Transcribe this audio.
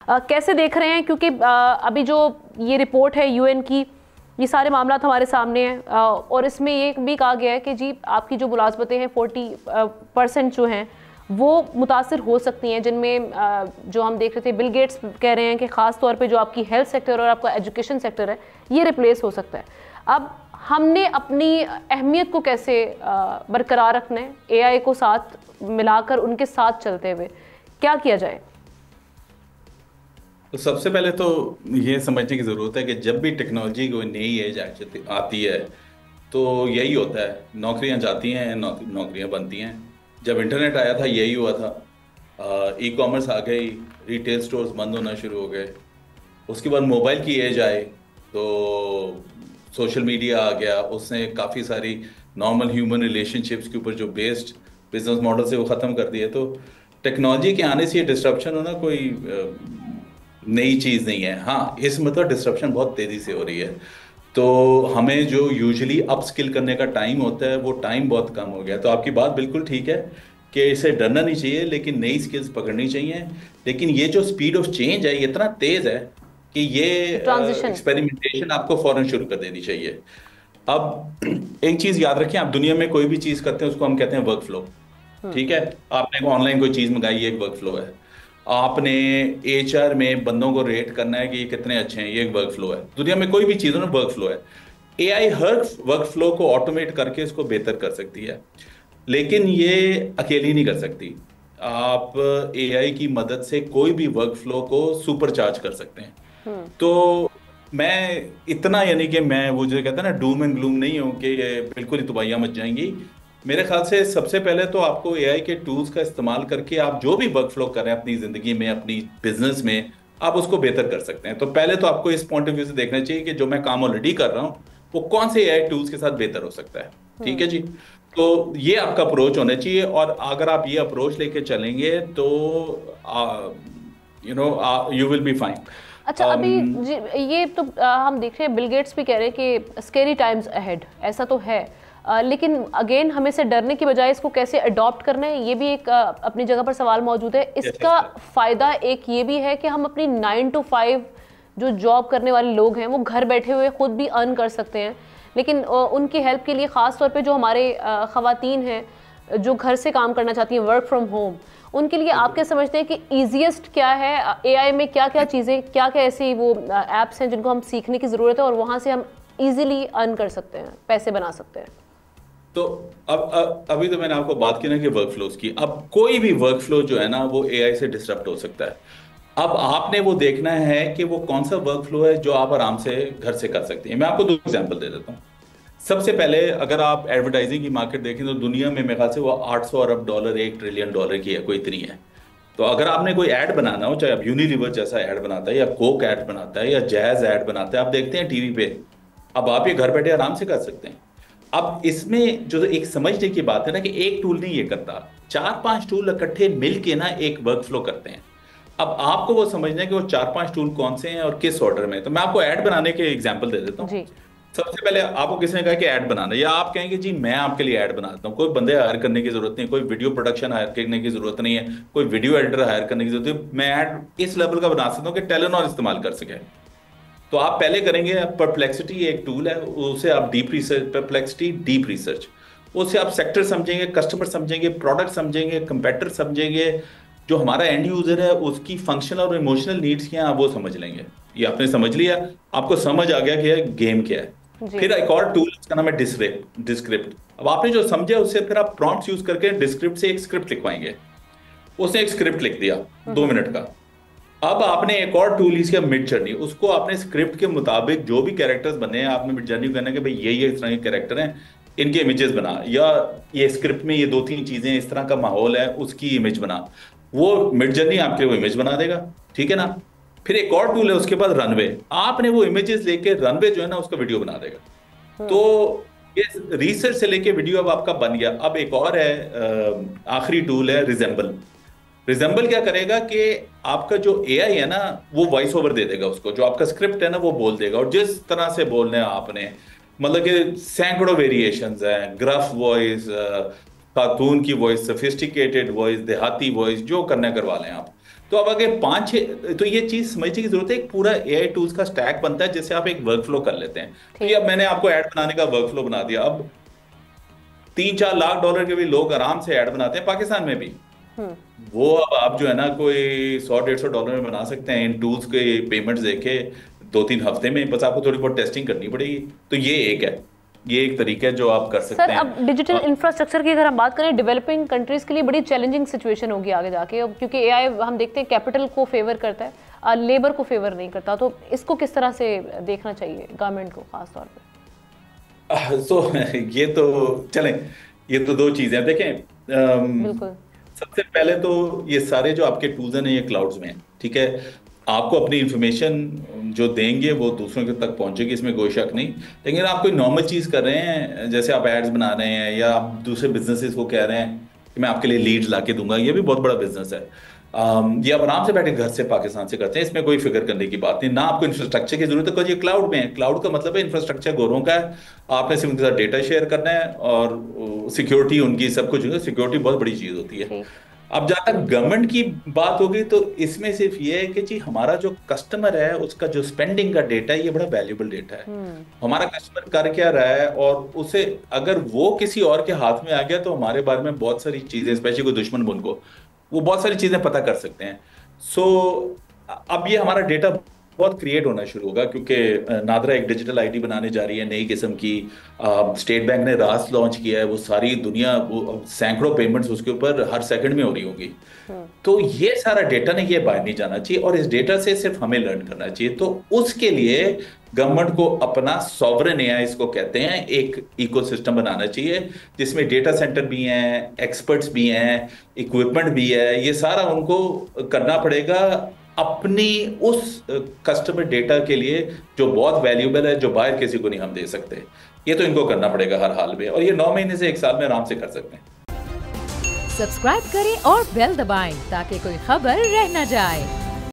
कैसे देख रहे हैं, क्योंकि अभी जो ये रिपोर्ट है यूएन की, ये सारे मामला हमारे सामने हैं और इसमें ये भी कहा गया है कि जी आपकी जो मुलाजमतें हैं 40% जो हैं वो मुतासर हो सकती हैं, जिनमें जो हम देख रहे थे बिल गेट्स कह रहे हैं कि ख़ास तौर पे जो आपकी हेल्थ सेक्टर और आपका एजुकेशन सेक्टर है ये रिप्लेस हो सकता है। अब हमने अपनी अहमियत को कैसे बरकरार रखना है, एआई को साथ मिलाकर उनके साथ चलते हुए क्या किया जाए? तो सबसे पहले तो ये समझने की ज़रूरत है कि जब भी टेक्नोलॉजी कोई नई एज आती है तो यही होता है, नौकरियां जाती हैं, नौकरियां बनती हैं। जब इंटरनेट आया था यही हुआ था, ई कॉमर्स आ गई, रिटेल स्टोर्स बंद होना शुरू हो गए। उसके बाद मोबाइल की एज आए तो सोशल मीडिया आ गया, उसने काफ़ी सारी नॉर्मल ह्यूमन रिलेशनशिप्स के ऊपर जो बेस्ड बिजनेस मॉडल से वो ख़त्म कर दिए। तो टेक्नोलॉजी के आने से ये डिस्ट्रप्शन होना कोई नई चीज़ नहीं है। हाँ, इस मतलब डिस्ट्रप्शन बहुत तेज़ी से हो रही है, तो हमें जो यूजुअली अप स्किल करने का टाइम होता है वो टाइम बहुत कम हो गया। तो आपकी बात बिल्कुल ठीक है कि इसे डरना नहीं चाहिए, लेकिन नई स्किल्स पकड़नी चाहिए। लेकिन ये जो स्पीड ऑफ चेंज है ये इतना तेज़ है कि ये ट्रांजिशन। एक्सपेरिमेंटेशन आपको फौरन शुरू कर देनी चाहिए। अब एक चीज़ याद रखें, आप दुनिया में कोई भी चीज़ करते हैं उसको हम कहते हैं वर्क फ्लो। ठीक है, आपने ऑनलाइन कोई चीज़ मंगाई है, एक वर्क फ्लो है। आपने एचआर में बंदों को रेट करना है कि ये कितने अच्छे हैं, ये एक वर्क फ्लो है। दुनिया में कोई भी चीज़ हो ना, वर्क फ्लो है। एआई हर वर्क फ्लो को ऑटोमेट करके इसको बेहतर कर सकती है, लेकिन ये अकेली नहीं कर सकती। आप एआई की मदद से कोई भी वर्क फ्लो को सुपर चार्ज कर सकते हैं। तो मैं इतना, यानी कि मैं वो जो कहता है ना डूम एंड ग्लूम नहीं हूं कि ये बिल्कुल ही तबाहियां मच जाएंगी। मेरे ख्याल से सबसे पहले तो आपको एआई के टूल्स का इस्तेमाल करके आप जो भी वर्क फ्लो कर रहे हैं अपनी जिंदगी में, अपनी बिजनेस में, आप उसको बेहतर कर सकते हैं। तो पहले तो आपको इस पॉइंट ऑफ व्यू से देखना चाहिए कि जो मैं काम ऑलरेडी कर रहा हूँ वो कौन से एआई टूल्स के साथ बेहतर हो सकता है। ठीक है जी। तो ये आपका अप्रोच होना चाहिए, और अगर आप ये अप्रोच लेके चलेंगे तो यू विल बी फाइन। अच्छा, अभी ये तो हम देख रहे हैं बिल गेट्स भी कह रहे हैं कि स्केरी टाइम्स अहेड, ऐसा तो है। लेकिन अगेन हमें से डरने की बजाय इसको कैसे अडॉप्ट करना है, ये भी एक अपनी जगह पर सवाल मौजूद है। इसका फ़ायदा एक ये भी है कि हम अपनी 9 to 5 जो जॉब करने वाले लोग हैं वो घर बैठे हुए खुद भी अर्न कर सकते हैं। लेकिन उनकी हेल्प के लिए ख़ास तौर पे जो हमारे ख़वातीन हैं जो घर से काम करना चाहती हैं, वर्क फ्रॉम होम, उनके लिए आप क्या समझते हैं कि ईजीएस्ट क्या है? एआई में क्या क्या चीज़ें, क्या क्या ऐसी वो ऐप्स हैं जिनको हम सीखने की ज़रूरत है और वहाँ से हम ईजिली अर्न कर सकते हैं, पैसे बना सकते हैं? तो अभी तो मैंने आपको बात की ना कि वर्क फ्लोज की। अब कोई भी वर्क फ्लो जो है ना वो एआई से डिस्टर्ब हो सकता है। अब आपने वो देखना है कि वो कौन सा वर्क फ्लो है जो आप आराम से घर से कर सकते हैं। मैं आपको दो एग्जांपल दे देता हूँ। सबसे पहले अगर आप एडवर्टाइजिंग की मार्केट देखें तो दुनिया में मेरे ख्याल से वो 800 अरब डॉलर, $1 ट्रिलियन की है, कोई इतनी है। तो अगर आपने कोई ऐड बनाना हो, चाहे आप यूनिलीवर जैसा ऐड बनाता है या कोक ऐड बनाता है या जैज ऐड बनाता है, आप देखते हैं टीवी पे, अब आप ये घर बैठे आराम से कर सकते हैं। अब इसमें जो एक समझने की बात है ना कि एक टूल नहीं ये करता, 4-5 टूल इकट्ठे मिलके ना एक वर्क फ्लो करते हैं। अब आपको वो समझना है कि वो 4-5 टूल कौन से हैं और किस ऑर्डर में। तो मैं आपको ऐड बनाने के एग्जांपल दे देता हूँ। जी। सबसे पहले आपको किसी ने कहा कि ऐड बनाना, या आप कहेंगे जी मैं आपके लिए ऐड बनाता हूँ, कोई बंदे हायर करने की जरूरत नहीं, कोई वीडियो प्रोडक्शन हायर करने की जरूरत नहीं है, कोई वीडियो एडिटर हायर करने की जरूरत नहीं, मैं ऐड इस लेवल का बना सकता हूँ कि टेलेनॉर इस्तेमाल कर सके। तो आप पहले करेंगे, परप्लेक्सिटी एक टूल है, उसे आप deep research, perplexity deep research, उससे आप सेक्टर समझेंगे, कस्टमर समझेंगे, प्रोडक्ट समझेंगे, कंपेटर समझेंगे, जो हमारा एंड यूजर है उसकी फंक्शनल और इमोशनल नीड्स क्या है आप वो समझ लेंगे। ये आपने समझ लिया, आपको समझ आ गया कि गेम क्या है। जी। फिर एक और टूल उसका नाम है डिस्क्रिप्ट। अब आपने जो समझा उससे फिर आप प्रॉम्प्ट्स यूज करके डिस्क्रिप्ट से एक स्क्रिप्ट लिखवाएंगे। उसने एक स्क्रिप्ट लिख दिया 2 मिनट का। अब आपने एक और टूल इसका मिड जर्नी, उसको आपने स्क्रिप्ट के मुताबिक जो भी कैरेक्टर्स बने हैं आपने मिड जर्नी करना है कि भाई ये इस तरह के कैरेक्टर हैं, इनके इमेजेस बना, या ये स्क्रिप्ट में ये 2-3 चीजें इस तरह का माहौल है उसकी इमेज बना। वो मिड जर्नी आपके लिए वो इमेज बना देगा। ठीक है ना। फिर एक और टूल है उसके बाद रनवे, आपने वो इमेजेस लेके रनवे जो है ना उसका वीडियो बना देगा। तो ये रिसर्च से लेके वीडियो अब आपका बन गया। अब एक और है, आखिरी टूल है रिजेंबल। रिजेंबल क्या करेगा कि आपका जो एआई है ना वो वॉइस ओवर दे देगा उसको, जो आपका स्क्रिप्ट है ना वो बोल देगा, और जिस तरह से बोलना है आपने, मतलब कि सैकड़ों वेरिएशंस हैं, ग्रफ वॉइस, खातून की वॉइस, सोफिस्टिकेटेड वॉइस, देहाती वॉइस, जो करना करवा लें आप। तो अब अगर पांच छह, तो ये चीज समझने की जरूरत है, एक पूरा एआई टूल्स का स्टैक बनता है जिससे आप एक वर्कफ्लो कर लेते हैं। तो ये अब मैंने आपको ऐड बनाने का वर्कफ्लो बना दिया। अब 3-4 लाख के भी लोग आराम से ऐड बनाते हैं पाकिस्तान में भी। वो अब आप जो है ना कोई $100-150 में बना सकते हैं इन टूल्स के पेमेंट्स देके 2-3 हफ्ते में। बस आपको थोड़ी बहुत टेस्टिंग करनी पड़ेगी। तो ये एक है, ये एक तरीका है जो आप कर सकते सर हैं। अब डिजिटल इंफ्रास्ट्रक्चर की अगर हम बात करें, डेवलपिंग कंट्रीज के लिए बड़ी चैलेंजिंग सिचुएशन होगी आगे जाके, क्योंकि एआई हम देखते हैं कैपिटल को फेवर करता है, लेबर को फेवर नहीं करता। तो इसको किस तरह से देखना चाहिए गवर्नमेंट को खास तौर पे? तो ये तो चलें, ये तो दो चीजें हैं। देखें, बिल्कुल। सबसे पहले तो ये सारे जो आपके टूल्स हैं ये क्लाउड्स में हैं, ठीक है। आपको अपनी इंफॉर्मेशन जो देंगे वो दूसरों के तक पहुंचेगी, इसमें कोई शक नहीं। लेकिन आप कोई नॉर्मल चीज कर रहे हैं, जैसे आप एड्स बना रहे हैं या आप दूसरे बिजनेसेस को कह रहे हैं कि मैं आपके लिए लीड्स लाके दूंगा, ये भी बहुत बड़ा बिजनेस है। ये आप आराम से बैठे घर से पाकिस्तान से करते हैं, इसमें कोई फिक्र करने की बात नहीं। ना आपको इंफ्रास्ट्रक्चर की जरूरत है, क्योंकि ये क्लाउड में है। क्लाउड का मतलब है इंफ्रास्ट्रक्चर गोरों का है, आपने सिर्फ उनके साथ डेटा शेयर करना है और सिक्योरिटी उनकी सब कुछ। सिक्योरिटी बहुत बड़ी चीज होती है। अब जहां तक गवर्नमेंट की बात होगी तो इसमें सिर्फ ये है कि जी हमारा जो कस्टमर है उसका जो स्पेंडिंग का डेटा है ये बड़ा वैल्यूएबल डेटा है। हमारा कस्टमर कर क्या रहा है और उसे अगर वो किसी और के हाथ में आ गया तो हमारे बारे में बहुत सारी चीजें, स्पेशली कोई दुश्मन मुल्क को, वो बहुत सारी चीजें पता कर सकते हैं। सो अब ये हमारा डेटा बहुत क्रिएट होना शुरू होगा, क्योंकि नादरा एक डिजिटल आईडी बनाने जा रही है नई किस्म की। स्टेट बैंक ने रास लॉन्च किया है, वो सारी दुनिया, वो सैकड़ों पेमेंट्स उसके ऊपर हर सेकंड में हो रही होगी। तो ये सारा डेटा ने ये बाहर नहीं जाना चाहिए और इस डेटा से सिर्फ हमें लर्न करना चाहिए। तो उसके लिए गवर्नमेंट को अपना सॉवरेन एआई इसको कहते हैं एक इकोसिस्टम बनाना चाहिए, जिसमें डेटा सेंटर भी हैं, एक्सपर्ट्स भी हैं, इक्विपमेंट भी है। ये सारा उनको करना पड़ेगा अपनी उस कस्टमर डेटा के लिए जो बहुत वैल्यूएबल है, जो बाहर किसी को नहीं हम दे सकते। ये तो इनको करना पड़ेगा हर हाल में, और ये 9 महीने से 1 साल में आराम से कर सकते हैं। सब्सक्राइब करें और बेल दबाएं ताकि कोई खबर रह न जाए।